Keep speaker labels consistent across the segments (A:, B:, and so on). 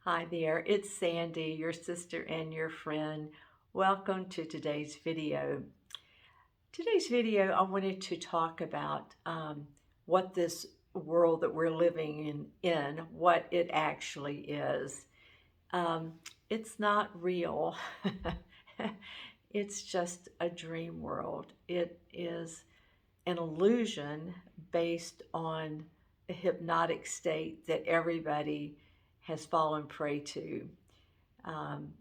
A: Hi there, it's Sandy, your sister and your friend. Welcome to today's video. Today's video, I wanted to talk about what this world that we're living in what it actually is. Um, it's not real. It's just a dream world. It is an illusion based on a hypnotic state that everybody has fallen prey to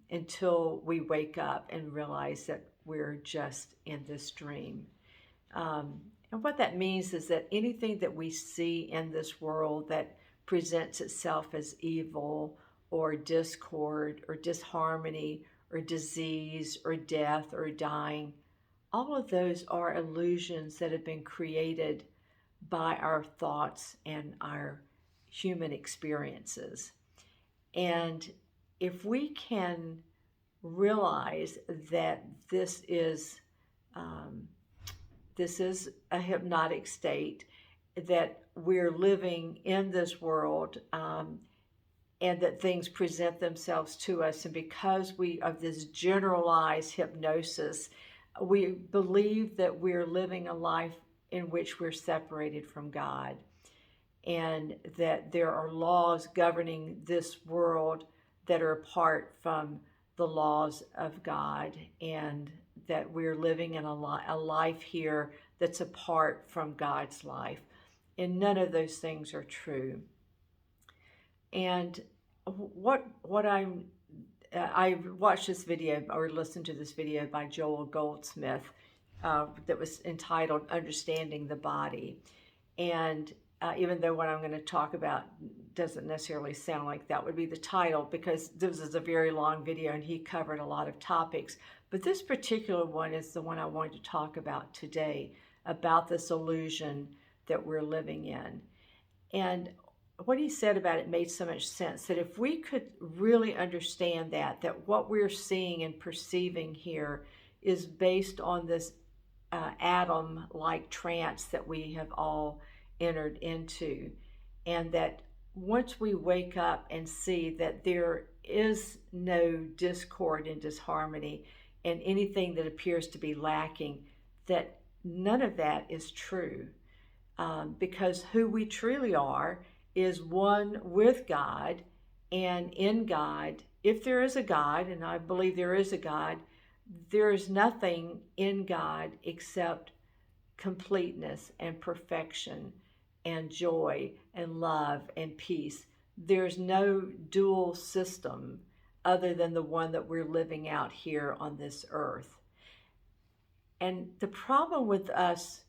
A: until we wake up and realize that we're just in this dream. And what that means is that anything that we see in this world that presents itself as evil or discord or disharmony or disease or death or dying, all of those are illusions that have been created by our thoughts and our human experiences. And if we can realize that um, this is a hypnotic state, that we're living in this world, and that things present themselves to us, and because we of this generalized hypnosis, we believe that we're living a life in which we're separated from God, and that there are laws governing this world that are apart from the laws of God, and that we're living in a life here that's apart from God's life. And none of those things are true. And what I watched this video or listened to this video by Goldsmith that was entitled "Understanding the Body," and even though what I'm going to talk about doesn't necessarily sound like that would be the title, because this is a very long video and he covered a lot of topics, but this particular one is the one I wanted to talk about today, about this illusion that we're living in. And what he said about it made so much sense, that if we could really understand that what we're seeing and perceiving here is based on this atom-like trance that we have all entered into, and that once we wake up and see that there is no discord and disharmony and anything that appears to be lacking, that none of that is true, because who we truly are is one with God and in God. If there is a God, and I believe there is a God, there is nothing in God except completeness and perfection and joy and love and peace. There's no dual system other than the one that we're living out here on this earth. And the problem with us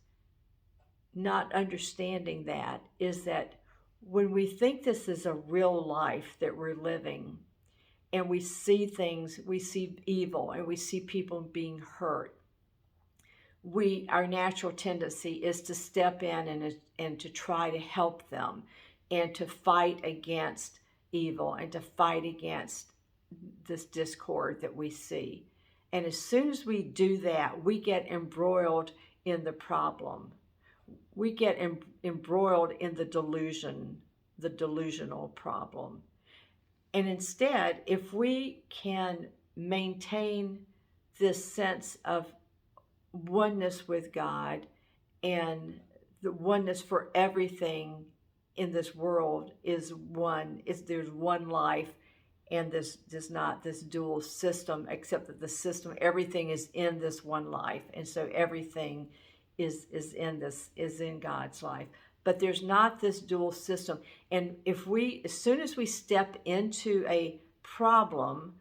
A: not understanding that is that when we think this is a real life that we're living, and we see things, we see evil and we see people being hurt, our natural tendency is to step in and to try to help them and to fight against evil and to fight against this discord that we see. And as soon as we do that, we get embroiled in the problem. We get embroiled in the delusion, the delusional problem. And instead, if we can maintain this sense of oneness with God, and the oneness for everything in this world is one, there's one life, and this not this dual system, except that the system, everything is in this one life, and so everything is in God's life. But there's not this dual system. And if as soon as we step into a problem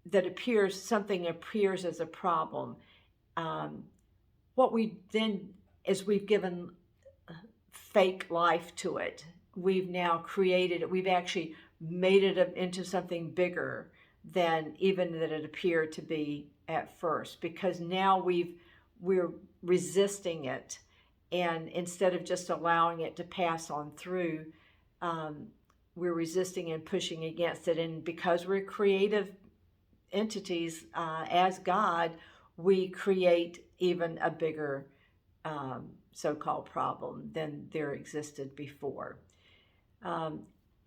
A: that something appears as a problem, what we then, as we've given fake life to it, we've now created it, we've actually made it into something bigger than even that it appeared to be at first, because now we're resisting it, and instead of just allowing it to pass on through, we're resisting and pushing against it. And because we're creative entities as God, we create even a bigger so-called problem than there existed before.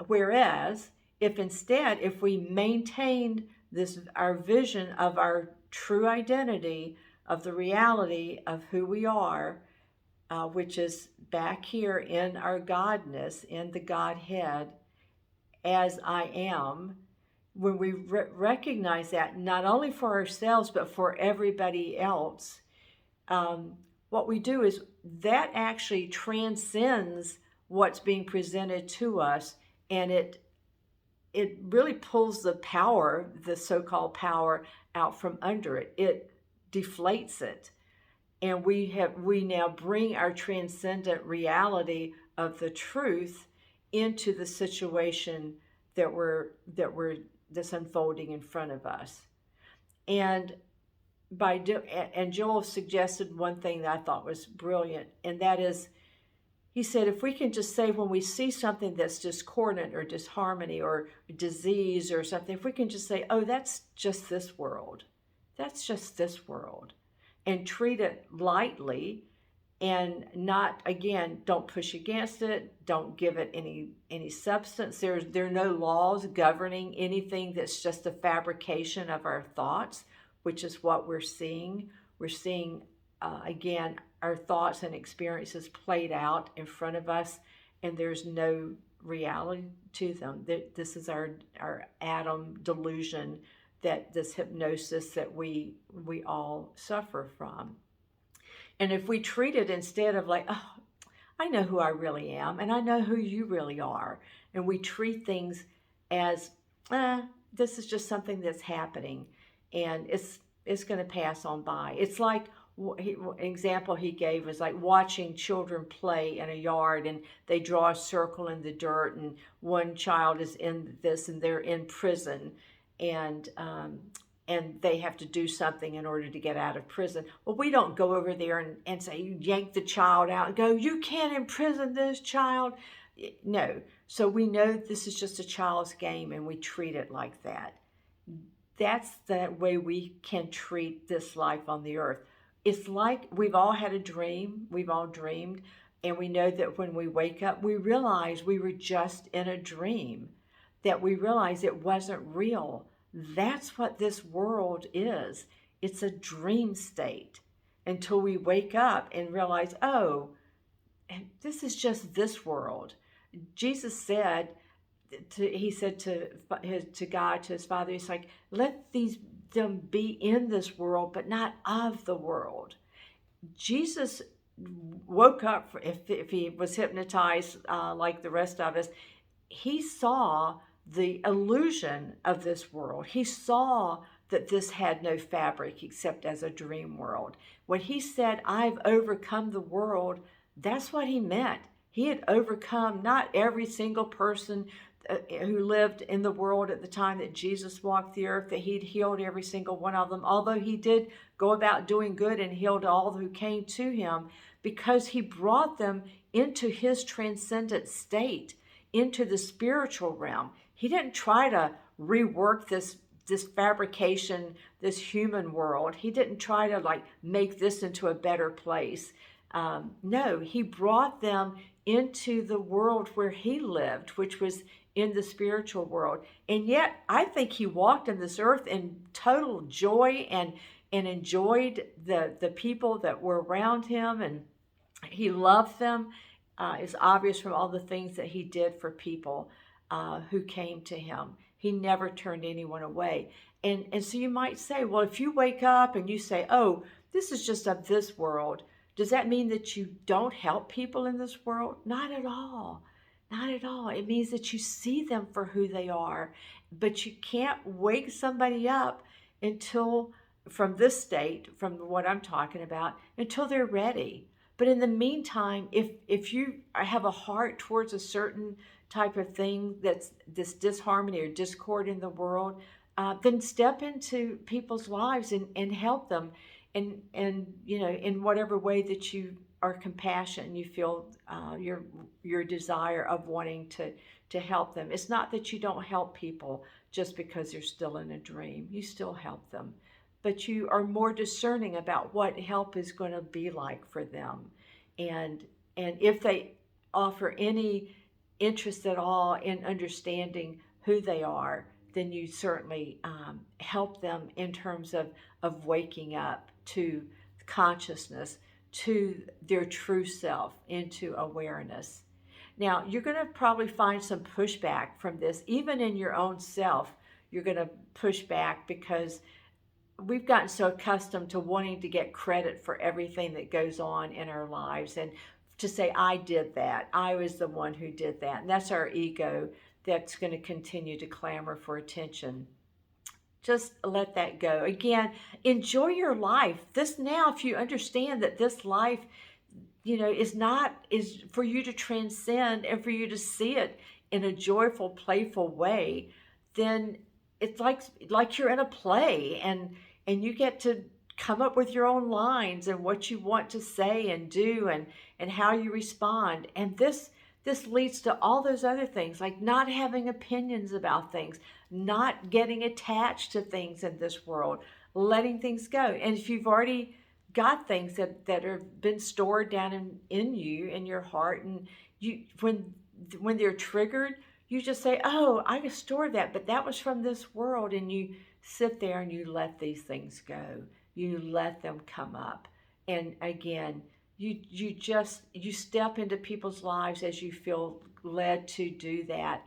A: Whereas if instead, if we maintained this, our vision of our true identity, of the reality of who we are, which is back here in our Godness, in the Godhead, as I am, when we recognize that, not only for ourselves, but for everybody else, what we do is that actually transcends what's being presented to us, and it really pulls the power, the so-called power, out from under it. It deflates it. And we now bring our transcendent reality of the truth into the situation that's unfolding in front of us. And and Joel suggested one thing that I thought was brilliant, and that is, he said, if we can just say when we see something that's discordant or disharmony or disease or something, if we can just say, oh, that's just this world. That's just this world. And treat it lightly, and not, again, don't push against it. Don't give it any substance. There are no laws governing anything that's just a fabrication of our thoughts, which is what we're seeing. We're seeing, again, our thoughts and experiences played out in front of us, and there's no reality to them. This is our Adam delusion, that this hypnosis that we all suffer from. And if we treat it instead of like, oh, I know who I really am, and I know who you really are, and we treat things as, this is just something that's happening, and it's going to pass on by. It's like, an example he gave was like watching children play in a yard, and they draw a circle in the dirt, and one child is in this, and they're in prison, and they have to do something in order to get out of prison. Well, we don't go over there and say, you yank the child out and go, you can't imprison this child. No. So we know this is just a child's game, and we treat it like that. That's the way we can treat this life on the earth. It's like we've all had a dream. We've all dreamed. And we know that when we wake up, we realize we were just in a dream, that we realize it wasn't real. That's what this world is. It's a dream state until we wake up and realize, oh, this is just this world. Jesus said, he said to God, to his Father, he's like, let them be in this world, but not of the world. Jesus woke up, if he was hypnotized like the rest of us, he saw the illusion of this world. He saw that this had no fabric except as a dream world. When he said, I've overcome the world, that's what he meant. He had overcome not every single person who lived in the world at the time that Jesus walked the earth, that he'd healed every single one of them, although he did go about doing good and healed all who came to him, because he brought them into his transcendent state, into the spiritual realm. He didn't try to rework this fabrication, this human world. He didn't try to like make this into a better place. No, he brought them into the world where he lived, which was in the spiritual world. And yet I think he walked on this earth in total joy and enjoyed the people that were around him, and he loved them. It's obvious from all the things that he did for people who came to him. He never turned anyone away. And so you might say, well, if you wake up and you say, oh, this is just of this world, does that mean that you don't help people in this world? Not at all. Not at all. It means that you see them for who they are, but you can't wake somebody up until, from this state, from what I'm talking about, until they're ready. But in the meantime, if you have a heart towards a certain type of thing, that's this disharmony or discord in the world, then step into people's lives and help them, and you know, in whatever way that you are compassionate, you feel your desire of wanting to help them. It's not that you don't help people just because they're still in a dream. You still help them, but you are more discerning about what help is going to be like for them, and if they offer any interest at all in understanding who they are, then you certainly help them in terms of waking up to consciousness, to their true self, into awareness. Now, you're going to probably find some pushback from this, even in your own self. You're going to push back because we've gotten so accustomed to wanting to get credit for everything that goes on in our lives, and to say, I did that, I was the one who did that. And that's our ego that's going to continue to clamor for attention. Just let that go. Again, enjoy your life. This now, if you understand that this life, is for you to transcend and for you to see it in a joyful, playful way, then it's like you're in a play, and you get to come up with your own lines and what you want to say and do, and how you respond. And this leads to all those other things, like not having opinions about things, not getting attached to things in this world, letting things go. And if you've already got things that have been stored down in you, in your heart, and you when they're triggered, you just say, oh, I can store that, but that was from this world. And you sit there and you let these things go. You let them come up. And again, you step into people's lives as you feel led to do that.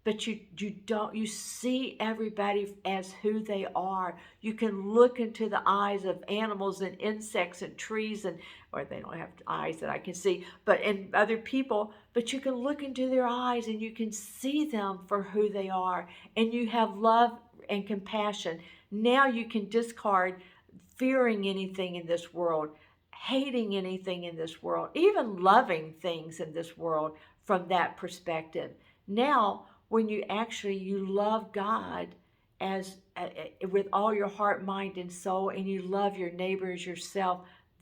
A: But you see everybody as who they are. You can look into the eyes of animals and insects and trees, or they don't have eyes that I can see, and other people, but you can look into their eyes and you can see them for who they are, and you have love and compassion. Now you can discard fearing anything in this world, hating anything in this world, even loving things in this world from that perspective. Now, when you love God as with all your heart, mind, and soul, and you love your neighbor as yourself,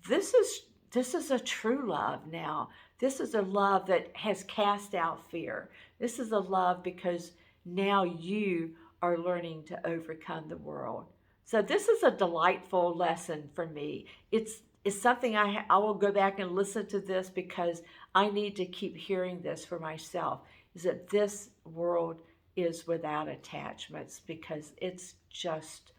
A: this is a true love now. This is a love that has cast out fear. This is a love because now you are learning to overcome the world. So this is a delightful lesson for me. It's something I will go back and listen to this, because I need to keep hearing this for myself, is that this world is without attachments, because it's just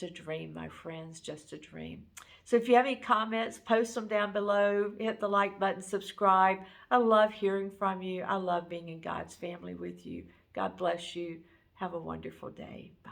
A: a dream, my friends, just a dream. So if you have any comments, post them down below, hit the like button, subscribe. I love hearing from you. I love being in God's family with you. God bless you. Have a wonderful day. Bye.